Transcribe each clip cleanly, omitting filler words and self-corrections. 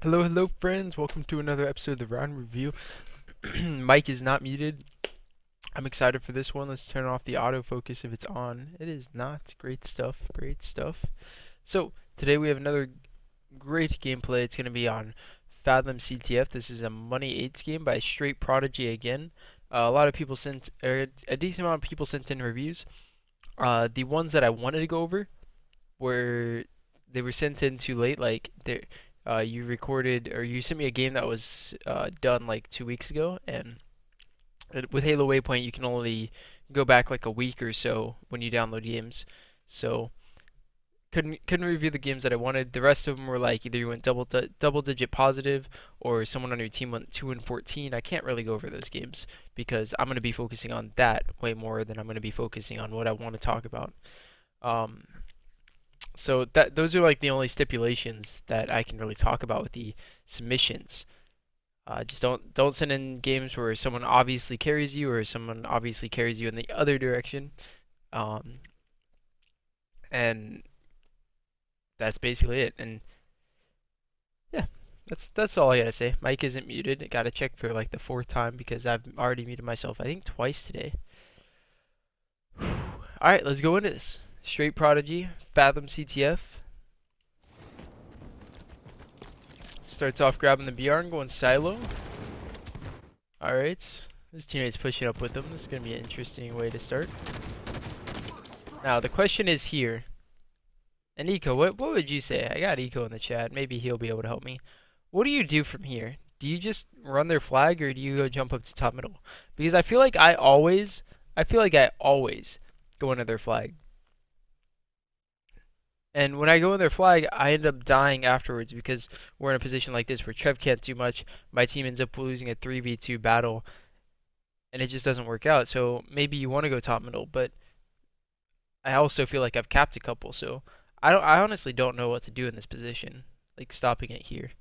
Hello, hello, friends. Welcome to another episode of the Round Review. Mic is not muted. I'm excited for this one. Let's turn off the autofocus if it's on. It is not. Great stuff. Great stuff. So, today we have another great gameplay. It's going to be on Fathom CTF. This is a Money 8s game by Str8Prodigy again. A lot of people sent, or a decent amount of people sent in reviews. The ones that I wanted to go over were, they were sent in too late. Like, you recorded or you sent me a game that was done like 2 weeks ago, and with Halo Waypoint you can only go back like a week or so when you download games. So couldn't review the games that I wanted. The rest of them were like either you went double digit positive or someone on your team went 2-14. I can't really go over those games because I'm going to be focusing on that way more than I'm going to be focusing on what I want to talk about. So those are like the only stipulations that I can really talk about with the submissions. Just don't send in games where someone obviously carries you or someone obviously carries you in the other direction. And that's basically it. And yeah, that's all I gotta say. Mic isn't muted. I gotta check for like the 4th time because I've already muted myself I think twice today. Alright, let's go into this. Str8Prodigy, Fathom CTF. Starts off grabbing the BR and going silo. Alright. His teammate's pushing up with him. This is going to be an interesting way to start. Now, the question is here. And Eco, what would you say? I got Eco in the chat. Maybe he'll be able to help me. What do you do from here? Do you just run their flag or do you go jump up to top middle? Because I feel like I always go into their flag. And when I go in their flag, I end up dying afterwards because we're in a position like this where Trev can't do much. My team ends up losing a 3v2 battle, and it just doesn't work out. So maybe you want to go top middle, but I also feel like I've capped a couple. So I honestly don't know what to do in this position, like stopping it here.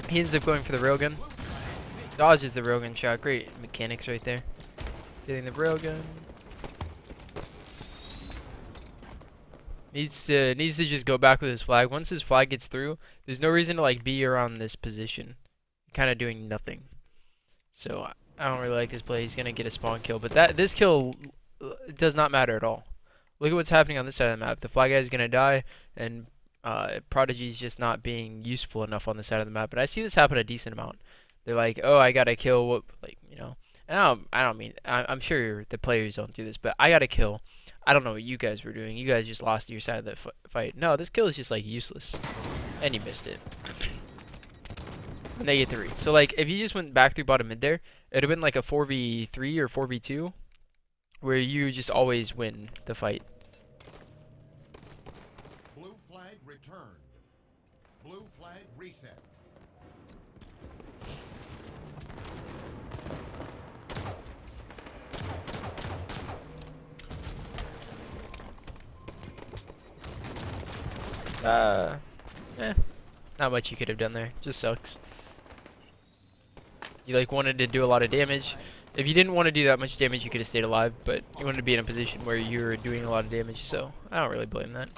He ends up going for the railgun. Dodges the railgun shot. Great mechanics right there. Getting the railgun. Needs to just go back with his flag. Once his flag gets through, there's no reason to like be around this position. Kind of doing nothing. So I don't really like this play. He's gonna get a spawn kill, but this kill does not matter at all. Look at what's happening on this side of the map. The flag guy is gonna die, and Prodigy's just not being useful enough on this side of the map. But I see this happen a decent amount. They're like, oh, I gotta kill what, like, you know. And I don't mean, I'm sure the players don't do this, but I gotta kill. I don't know what you guys were doing. You guys just lost your side of the fight. No, this kill is just like useless. And you missed it. And they get 3. So like, if you just went back through bottom mid there, it would have been like a 4v3 or 4v2, where you just always win the fight. Blue flag returned. Blue flag reset. Not much you could have done there. Just sucks. You like wanted to do a lot of damage. If you didn't want to do that much damage, you could have stayed alive, but you wanted to be in a position where you were doing a lot of damage, so I don't really blame that.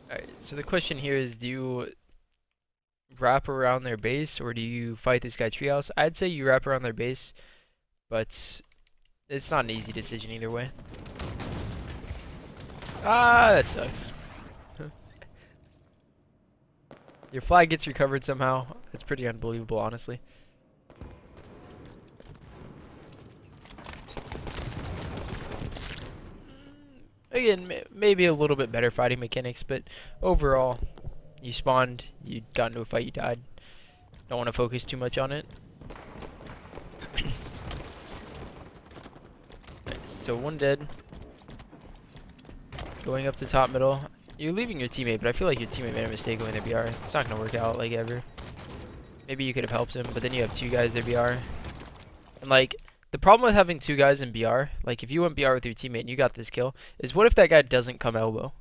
Alright, so the question here is, do you wrap around their base, or do you fight this guy treehouse? I'd say you wrap around their base, but it's not an easy decision either way. Ah, that sucks. Your flag gets recovered somehow. It's pretty unbelievable, honestly. Again, maybe a little bit better fighting mechanics, but overall, you spawned, you got into a fight, you died. Don't want to focus too much on it. So 1 dead. Going up to top middle. You're leaving your teammate, but I feel like your teammate made a mistake going to BR. It's not going to work out like ever. Maybe you could have helped him, but then you have 2 guys there BR. And like, the problem with having 2 guys in BR, like if you went BR with your teammate and you got this kill, is what if that guy doesn't come elbow?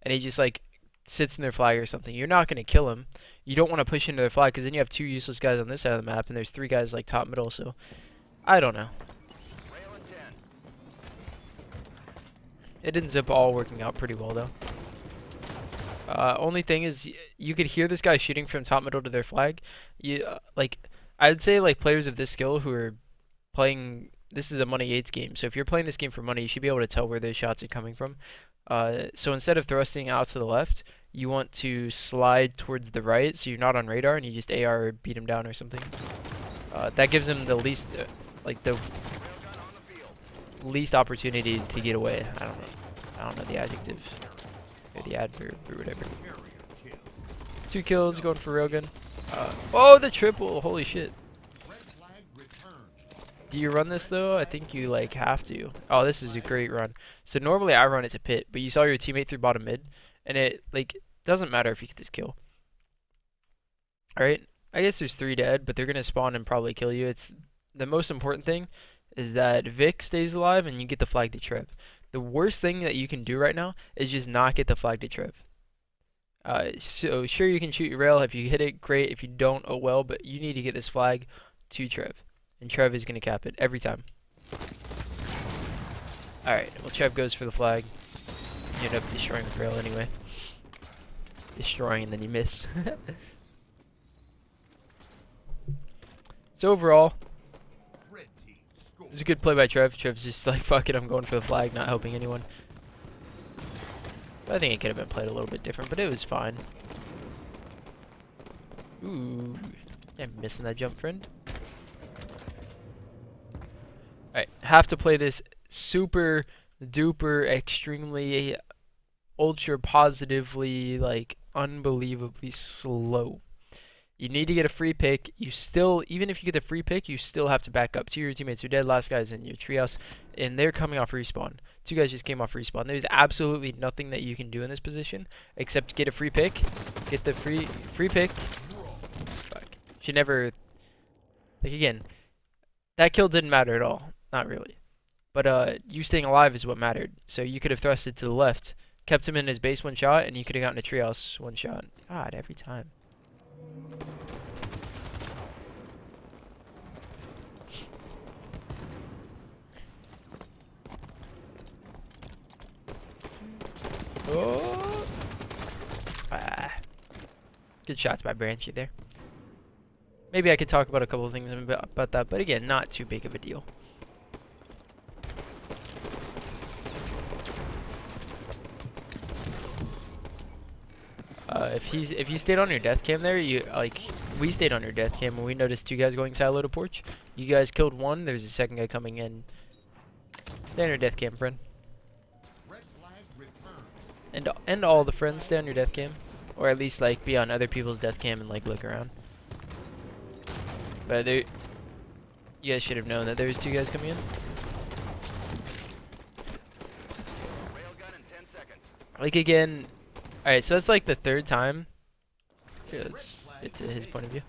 And he just like sits in their flag or something. You're not going to kill him. You don't want to push into their flag because then you have 2 useless guys on this side of the map and there's 3 guys like top middle, so I don't know. It ends up all working out pretty well though. Only thing is, you could hear this guy shooting from top middle to their flag. You like, I'd say like players of this skill who are playing. This is a money Yates game, so if you're playing this game for money, you should be able to tell where those shots are coming from. So instead of thrusting out to the left, you want to slide towards the right, so you're not on radar, and you just AR or beat him down or something. That gives him the least, like the least opportunity to get away. I don't know the adjective or the adverb or whatever. 2 kills, going for railgun. Oh, the triple! Holy shit! Do you run this though? I think you like have to. Oh, this is a great run. So normally I run it to pit, but you saw your teammate through bottom mid, and it like doesn't matter if you get this kill. All right, I guess there's 3 dead, but they're gonna spawn and probably kill you. It's the most important thing is that Vic stays alive and you get the flag to Trev. The worst thing that you can do right now is just not get the flag to Trev. So sure you can shoot your rail. If you hit it, great. If you don't, oh well. But you need to get this flag to Trev. And Trev is going to cap it every time. Alright, well Trev goes for the flag. You end up destroying the rail anyway. Destroying and then you miss. So overall, it was a good play by Trev. Trev's just like, fuck it, I'm going for the flag, not helping anyone. But I think it could have been played a little bit different, but it was fine. Ooh, I'm missing that jump, friend. Alright, have to play this super duper extremely ultra positively like unbelievably slow. You need to get a free pick. You still, even if you get the free pick, you still have to back up. 2 of your teammates are dead. Last guy's in your treehouse, and they're coming off respawn. 2 guys just came off respawn. There's absolutely nothing that you can do in this position except get a free pick. Get the free pick. Fuck. Should never. Like again, that kill didn't matter at all. Not really. But you staying alive is what mattered. So you could have thrusted to the left, kept him in his base 1 shot, and you could have gotten a treehouse 1 shot. God, every time. Oh. Good shots by Branchy there. Maybe I could talk about a couple of things about that, but again, not too big of a deal. If you stayed on your death cam there, we stayed on your death cam and we noticed 2 guys going silo to porch. You guys killed 1. There's a 2nd guy coming in. Stay on your death cam, friend. And all the friends stay on your death cam, or at least like be on other people's death cam and like look around. But you guys should have known that there's 2 guys coming in. Like again. Alright, so that's like the 3rd time. Here, let's get to his point of view.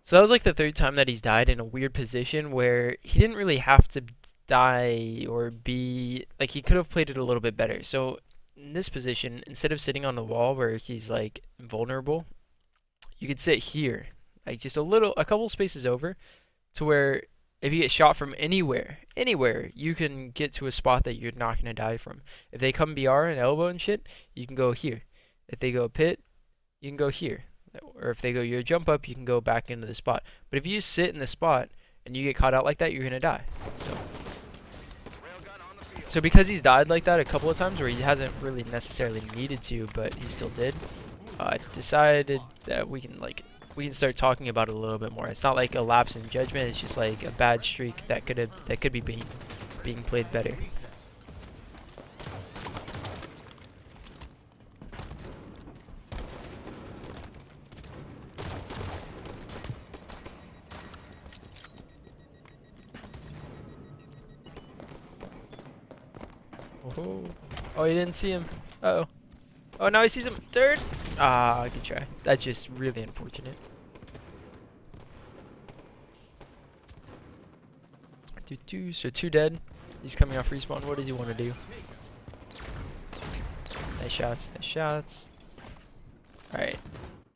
So that was like the 3rd time that he's died in a weird position where he didn't really have to die or be... Like, he could have played it a little bit better. So, in this position, instead of sitting on the wall where he's, like, vulnerable, you could sit here. Like, just a couple spaces over to where... If you get shot from anywhere, you can get to a spot that you're not going to die from. If they come BR and elbow and shit, you can go here. If they go pit, you can go here. Or if they go your jump up, you can go back into the spot. But if you sit in the spot and you get caught out like that, you're going to die. So because he's died like that a couple of times where he hasn't really necessarily needed to, but he still did, I decided that we can start talking about it a little bit more. It's not like a lapse in judgment. It's just like a bad streak that could be being played better. Oh, he didn't see him. Uh-oh. Oh, now he sees him. 3rd. Ah, good try. That's just really unfortunate. So 2 dead. He's coming off respawn. What does he want to do? Nice shots. Nice shots. Alright.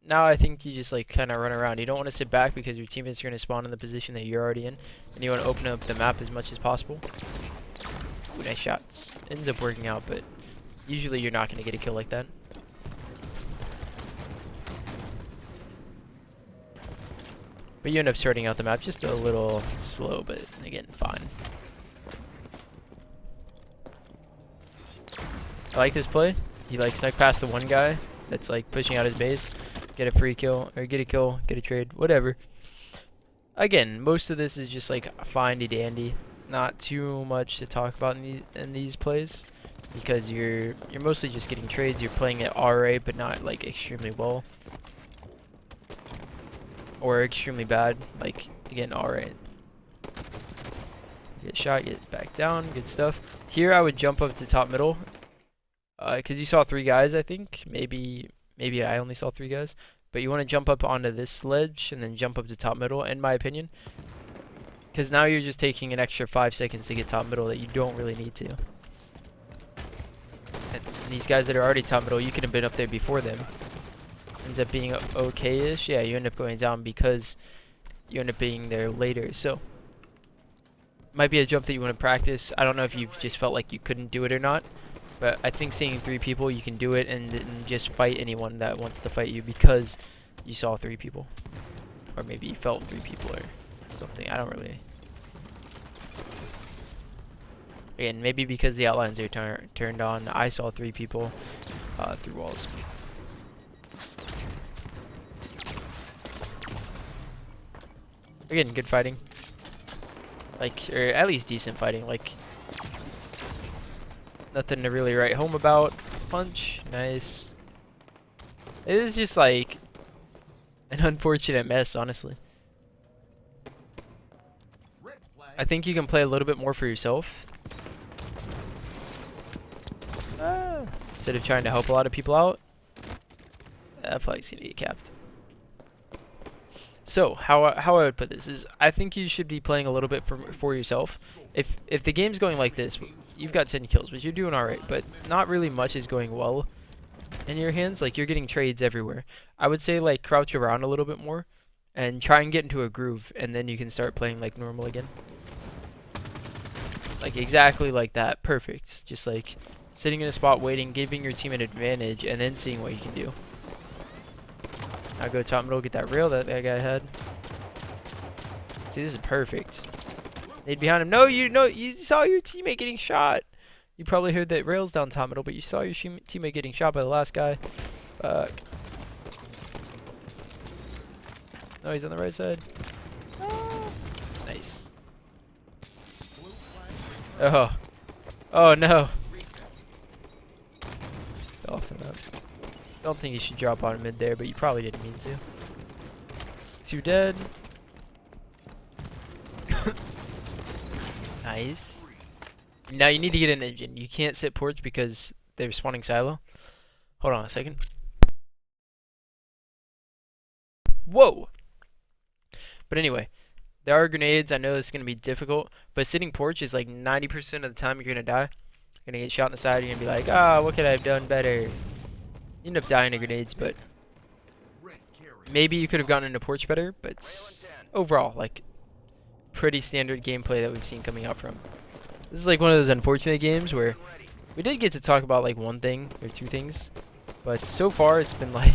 Now I think you just like kind of run around. You don't want to sit back because your teammates are going to spawn in the position that you're already in. And you want to open up the map as much as possible. Ooh, nice shots. Ends up working out, but usually you're not going to get a kill like that. But you end up sorting out the map just a little slow, but again, fine. I like this play. He like snuck past the one guy that's like pushing out his base, get a free kill, or get a kill, get a trade, whatever. Again, most of this is just like findy dandy, not too much to talk about in these plays, because you're mostly just getting trades. You're playing it RA, but not like extremely well, or extremely bad. Like again, RA. Get shot, get back down, good stuff. Here I would jump up to top middle, because you saw 3 guys, I think. Maybe I only saw 3 guys. But you want to jump up onto this ledge and then jump up to top middle, in my opinion. Because now you're just taking an extra 5 seconds to get top middle that you don't really need to. And these guys that are already top middle, you could have been up there before them. Ends up being okay-ish. Yeah, you end up going down because you end up being there later. So, might be a jump that you want to practice. I don't know if you've just felt like you couldn't do it or not. But I think seeing 3 people, you can do it and just fight anyone that wants to fight you because you saw 3 people. Or maybe you felt 3 people or something. I don't really. Again, maybe because the outlines are turned on, I saw 3 people through walls. Again, good fighting. Like, or at least decent fighting. Like, nothing to really write home about. Punch, nice. It is just like an unfortunate mess, honestly. I think you can play a little bit more for yourself. Instead of trying to help a lot of people out. That flag's gonna get capped. So, how I would put this is, I think you should be playing a little bit for yourself. If the game's going like this, you've got 10 kills, but you're doing alright, but not really much is going well in your hands. Like, you're getting trades everywhere. I would say, like, crouch around a little bit more and try and get into a groove, and then you can start playing like normal again. Like, exactly like that. Perfect. Just like sitting in a spot, waiting, giving your team an advantage, and then seeing what you can do. Now go top middle, get that rail that guy had. See, this is perfect. Nade behind him. No, you saw your teammate getting shot. You probably heard that rails down top middle, but you saw your teammate getting shot by the last guy. Fuck. No, he's on the right side. Oh. Nice. Oh. Oh no. Fell off the map. Don't think you should drop on mid there, but you probably didn't mean to. It's 2 dead. Nice. Now you need to get an engine. You can't sit porch because they're spawning silo. Hold on a second. Whoa! But anyway, there are grenades. I know it's going to be difficult, but sitting porch is like 90% of the time you're going to die. You're going to get shot in the side. You're going to be like, ah, what could I have done better? You end up dying to grenades, but maybe you could have gotten into porch better, but overall, like, pretty standard gameplay that we've seen coming out from. This is like one of those unfortunate games where we did get to talk about like 1 thing or 2 things, but so far it's been like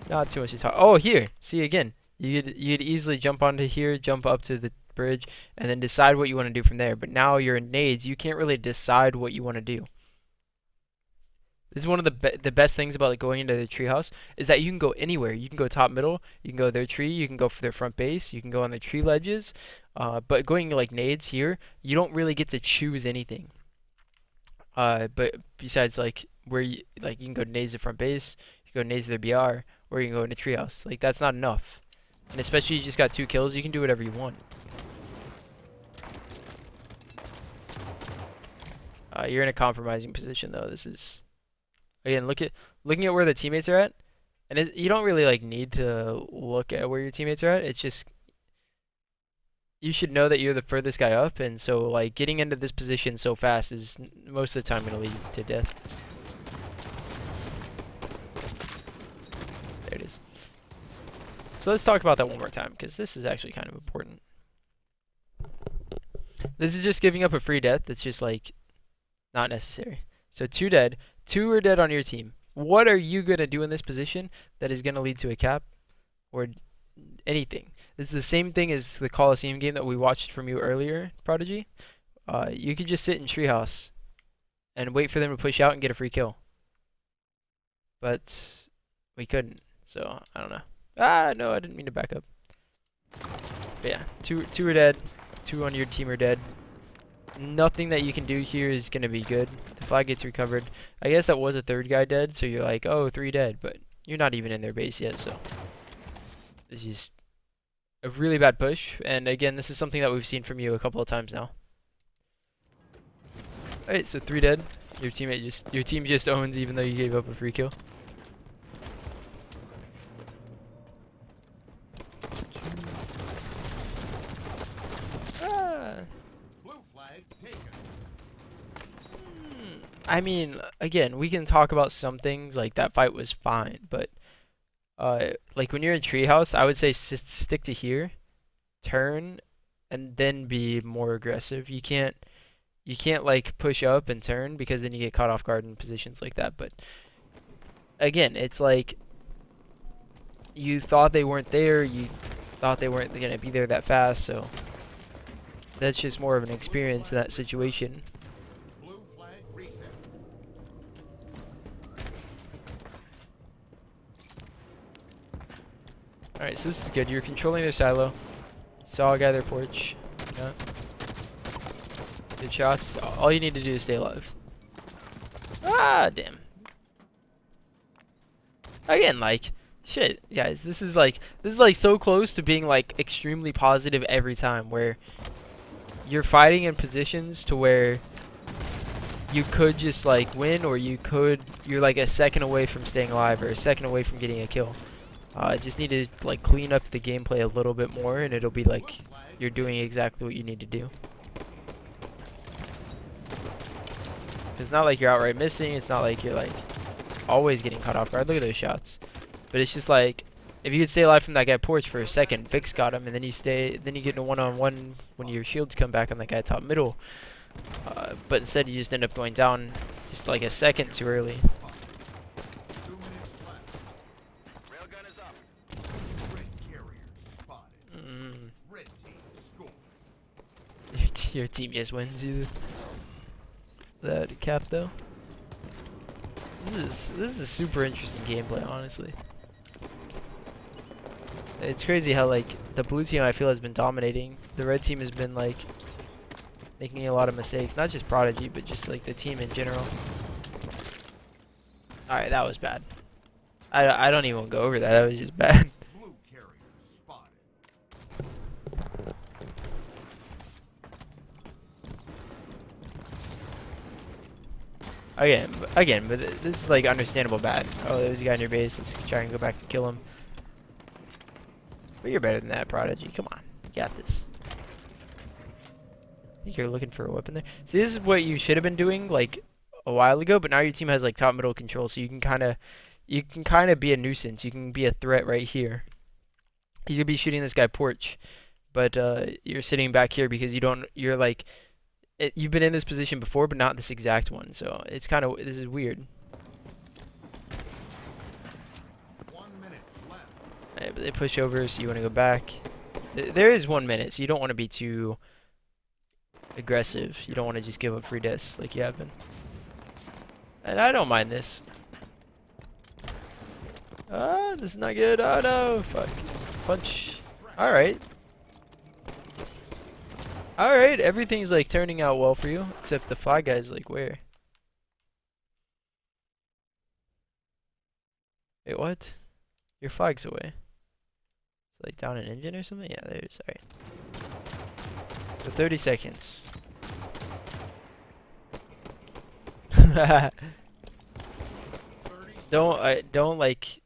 not too much to talk. Oh, here, see again, you'd easily jump onto here, jump up to the bridge, and then decide what you want to do from there. But now you're in nades, you can't really decide what you want to do. This is one of the best things about like going into the treehouse is that you can go anywhere. You can go top middle, you can go their tree, you can go for their front base, you can go on the tree ledges. But going like nades here, you don't really get to choose anything. But besides like where you can go nades to front base, you can go nades to their BR, or you can go into treehouse. Like that's not enough. And especially you just got 2 kills, you can do whatever you want. You're in a compromising position though. This is. Again, looking at where the teammates are at, and you don't really like need to look at where your teammates are at. It's just you should know that you're the furthest guy up, and so like getting into this position so fast is most of the time going to lead to death. There it is. So let's talk about that one more time because this is actually kind of important. This is just giving up a free death. That's just like not necessary. So 2 dead. 2 are dead on your team. What are you going to do in this position that is going to lead to a cap or anything? This is the same thing as the Coliseum game that we watched from you earlier, Prodigy. You could just sit in treehouse and wait for them to push out and get a free kill. But we couldn't, so I don't know. Ah, no, I didn't mean to back up. But yeah, two are dead. 2 on your team are dead. Nothing that you can do here is going to be good. The flag gets recovered. I guess that was a 3rd guy dead, so you're like, oh, 3 dead, but you're not even in their base yet, so it's just a really bad push. And again, this is something that we've seen from you a couple of times now. Alright, so 3 dead. Your team just owns even though you gave up a free kill. I mean, again, we can talk about some things, like that fight was fine, but like when you're in treehouse, I would say stick to here, turn, and then be more aggressive. You can't like push up and turn because then you get caught off guard in positions like that. But again, it's like you thought they weren't there, you thought they weren't gonna be there that fast, so that's just more of an experience in that situation. Alright, so this is good. You're controlling their silo. Saw a guy their porch. Yeah. Good shots. All you need to do is stay alive. Ah, damn. Again, like, shit, guys. This is like so close to being like extremely positive every time, where you're fighting in positions to where you could just like win, or you're like a second away from staying alive, or a second away from getting a kill. Just need to like clean up the gameplay a little bit more, and it'll be like you're doing exactly what you need to do. It's not like you're outright missing. It's not like you're like always getting caught off guard. Look at those shots. But it's just like if you could stay alive from that guy porch for a second, Vix got him, and then you get in a one-on-one when your shields come back on that guy top middle. But instead you just end up going down just like a second too early. Your team just wins either. That cap though. This is a super interesting gameplay, honestly. It's crazy how like the blue team I feel has been dominating. The red team has been like making a lot of mistakes. Not just Prodigy, but just like the team in general. Alright, that was bad. I don't even want to go over that. That was just bad. Again, but this is like understandable bad. Oh, there's a guy in your base. Let's try and go back to kill him. But you're better than that, Prodigy. Come on, you got this. I think you're looking for a weapon there. See, this is what you should have been doing like a while ago, but now your team has like top middle control, so you can kind of be a nuisance. You can be a threat right here. You could be shooting this guy porch, but you're sitting back here because you're like. You've been in this position before, but not this exact one, so it's kind of, this is weird. 1 minute left. Right, but they push over, so you want to go back. There is 1 minute, so you don't want to be too aggressive. You don't want to just give up free deaths like you have been. And I don't mind this. Ah, this is not good. Oh no, fuck. Punch. Alright. Alright, everything's like turning out well for you, except the flag guy's like where? Wait, what? Your flag's away. It's like down an engine or something? Yeah, there's, alright. So 30 seconds. Don't like,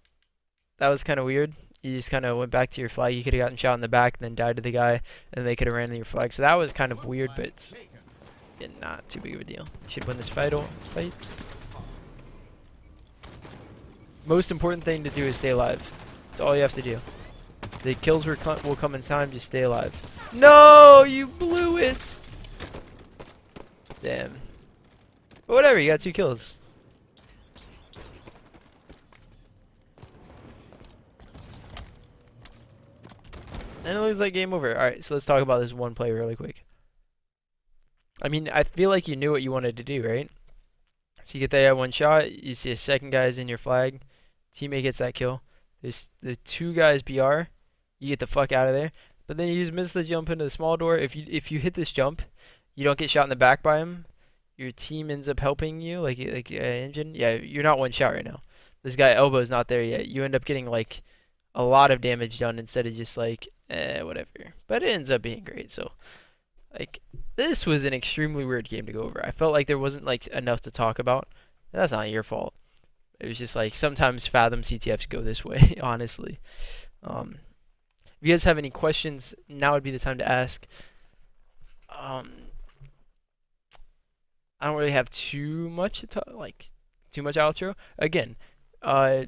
that was kind of weird. You just kind of went back to your flag. You could have gotten shot in the back and then died to the guy, and they could have ran to your flag. So that was kind of weird, but it's not too big of a deal. You should win this fight. Most important thing to do is stay alive. That's all you have to do. The kills will come in time. Just stay alive. No, you blew it. Damn. But whatever, you got 2 kills. And it looks like game over. Alright, so let's talk about this one play really quick. I mean, I feel like you knew what you wanted to do, right? So you get that one shot, you see a second guy's in your flag, teammate gets that kill. There's the 2 guys BR, you get the fuck out of there. But then you just miss the jump into the small door. If you hit this jump, you don't get shot in the back by him. Your team ends up helping you, like engine. Yeah, you're not one shot right now. This guy elbow's not there yet. You end up getting like a lot of damage done instead of just like whatever. But it ends up being great. So like this was an extremely weird game to go over. I felt like there wasn't like enough to talk about. That's not your fault. It was just like sometimes Fathom CTFs go this way, honestly. If you guys have any questions, now would be the time to ask. I don't really have too much to talk, like too much outro. Again, the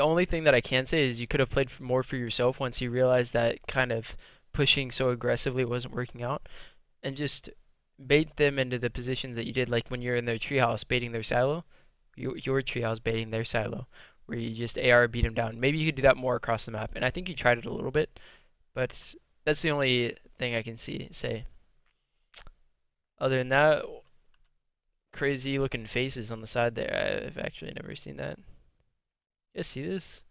only thing that I can say is you could have played more for yourself once you realized that kind of pushing so aggressively wasn't working out, and just bait them into the positions that you did, like when you're in their treehouse baiting their silo, your treehouse baiting their silo, where you just AR beat them down. Maybe you could do that more across the map, and I think you tried it a little bit, but that's the only thing I can say. Other than that, crazy looking faces on the side there. I've actually never seen that. You guys see this?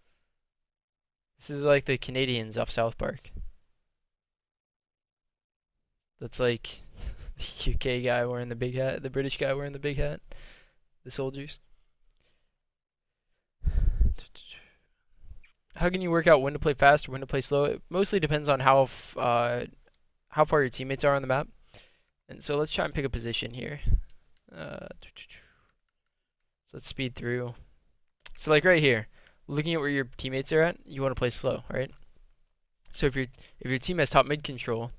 This is like the Canadians off South Park. That's like the UK guy wearing the big hat, the British guy wearing the big hat, the soldiers. How can you work out when to play fast or when to play slow? It mostly depends on how far your teammates are on the map. And so let's try and pick a position here. So let's speed through. So like right here, looking at where your teammates are at, you want to play slow, right? So if your team has top mid control,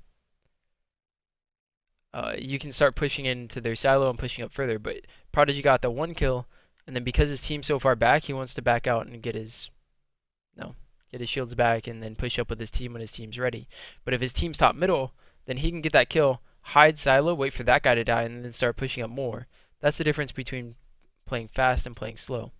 you can start pushing into their silo and pushing up further. But Prodigy got the 1 kill, and then because his team's so far back, he wants to back out and get his shields back and then push up with his team when his team's ready. But if his team's top middle, then he can get that kill, hide silo, wait for that guy to die, and then start pushing up more. That's the difference between playing fast and playing slow.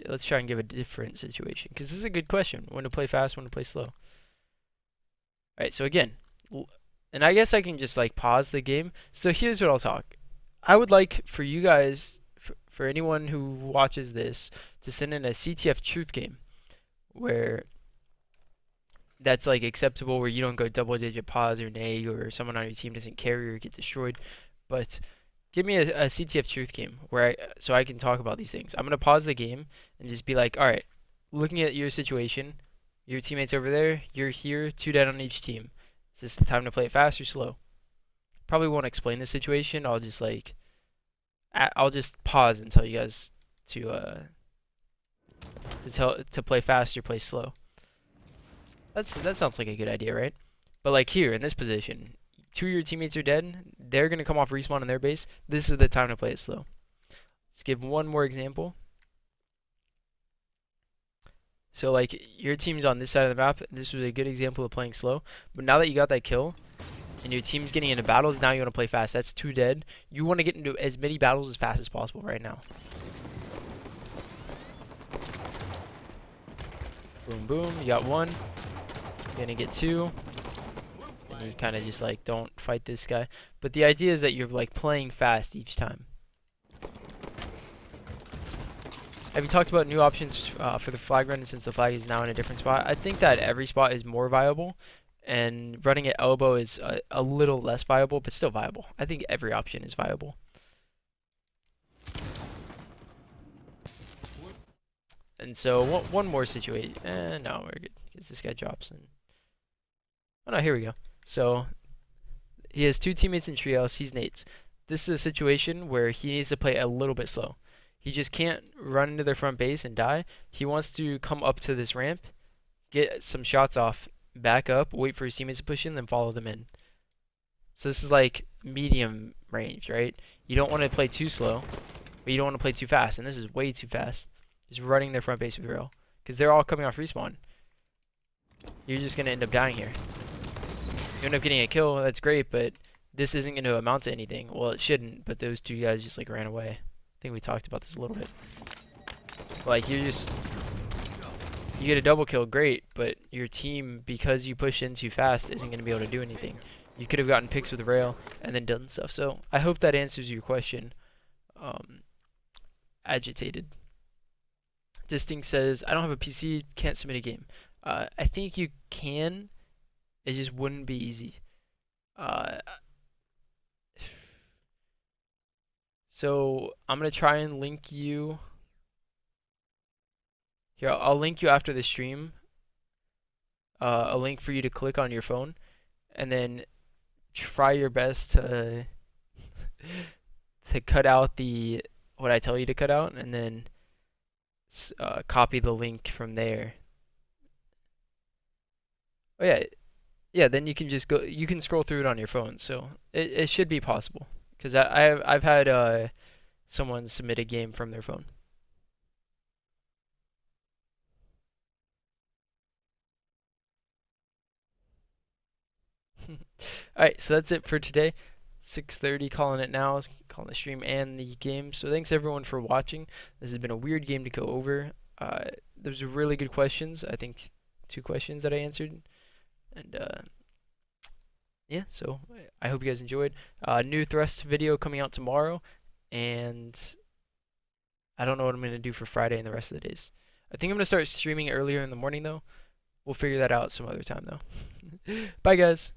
Let's try and give a different situation, because this is a good question. When to play fast, when to play slow. Alright, so again, and I guess I can just like pause the game. So here's what I'll talk. I would like for you guys, for anyone who watches this, to send in a CTF truth game where that's like acceptable, where you don't go double digit pause or nay, or someone on your team doesn't carry or get destroyed. But give me a CTF truth game where so I can talk about these things. I'm gonna pause the game and just be like, all right, looking at your situation, your teammates over there, you're here, 2 dead on each team. Is this the time to play it fast or slow? Probably won't explain the situation. I'll just like, I'll just pause and tell you guys to play fast or play slow. That sounds like a good idea, right? But like here in this position, 2 of your teammates are dead. They're gonna come off respawn in their base. This is the time to play it slow. Let's give one more example. So like your team's on this side of the map. This was a good example of playing slow. But now that you got that kill, and your team's getting into battles, now you want to play fast. That's 2 dead. You want to get into as many battles as fast as possible right now. Boom, boom. You got 1. You're gonna get 2. And you kind of just like don't fight this guy. But the idea is that you're like playing fast each time. Have you talked about new options for the flag run since the flag is now in a different spot? I think that every spot is more viable, and running at elbow is a little less viable, but still viable. I think every option is viable. And so one more situation. No, we're good because this guy drops in. Oh no, here we go. So he has 2 teammates in treehouse. He's Nate's. This is a situation where he needs to play a little bit slow. He just can't run into their front base and die. He wants to come up to this ramp, get some shots off, back up, wait for his teammates to push in, then follow them in. So this is like medium range, right? You don't want to play too slow, but you don't want to play too fast. And this is way too fast. Just running their front base with rail. because they're all coming off respawn. You're just gonna end up dying here. You end up getting a kill, that's great, but this isn't gonna amount to anything. Well, it shouldn't, but those two guys just like ran away. I think we talked about this a little bit. Like you get a double kill, great, but your team, because you push in too fast, isn't gonna be able to do anything. You could have gotten picks with the rail and then done stuff. So I hope that answers your question. Agitated. Distinct says, I don't have a PC, can't submit a game. I think you can. It just wouldn't be easy. So I'm gonna try and link you. Here, I'll link you after the stream. A link for you to click on your phone, and then try your best to cut out what I tell you to cut out, and then copy the link from there. Oh yeah, yeah. Then you can just go. You can scroll through it on your phone, so it should be possible. Because I've had someone submit a game from their phone. Alright, so that's it for today. 6:30, calling it now, calling the stream and the game. So thanks everyone for watching. This has been a weird game to go over. Those are really good questions. I think 2 questions that I answered. And yeah, so I hope you guys enjoyed. New Thrust video coming out tomorrow. And I don't know what I'm going to do for Friday and the rest of the days. I think I'm going to start streaming earlier in the morning though. We'll figure that out some other time though. Bye guys.